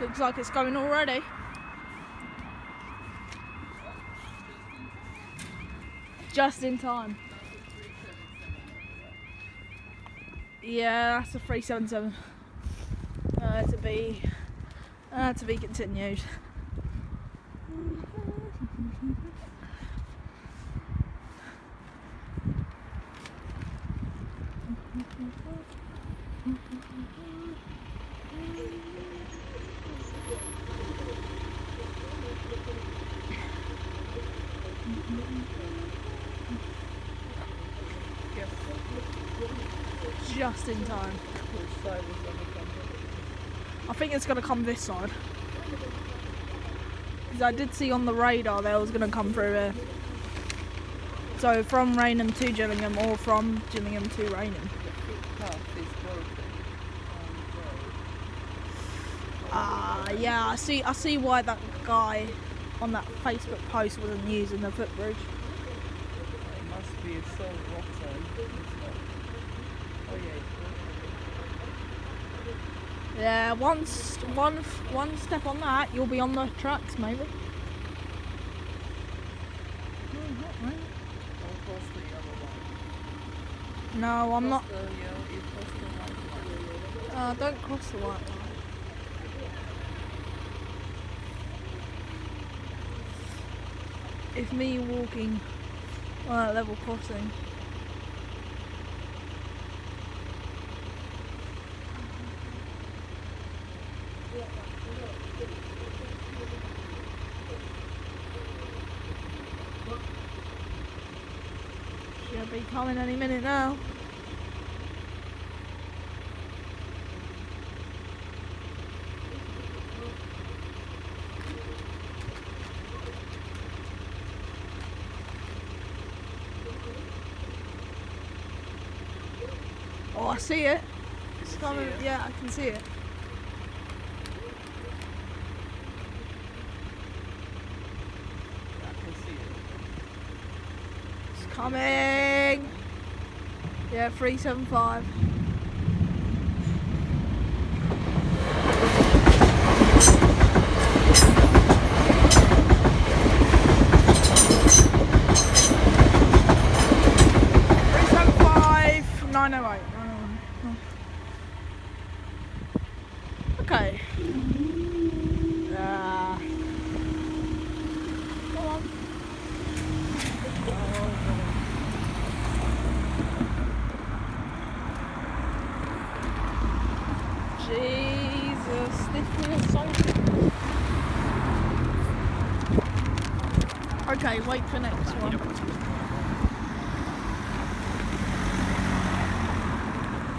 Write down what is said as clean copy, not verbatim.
Looks like it's going already. Just in time. Yeah, that's a 377. To be continued. Just in time. I think it's going to come this side. Because I did see on the radar that it was going to come through here. So from Rainham to Gilligham or from Gilligham to Rainham. Yeah, I see why that guy on that Facebook post wasn't using the footbridge. It must be so rotten. Oh yeah. Yeah, one step on that, you'll be on the tracks maybe. Not really. Don't cross the yellow line. No, I'm not. Cross the yellow, you cross the white line. Don't cross the white line. If me walking on a level crossing. Should be coming any minute now. Oh, I see it. It's coming. Yeah, I can see it. I can see it. It's coming. Yeah, 375. Okay. Go on. Jesus, this feels so. Okay, wait for next one.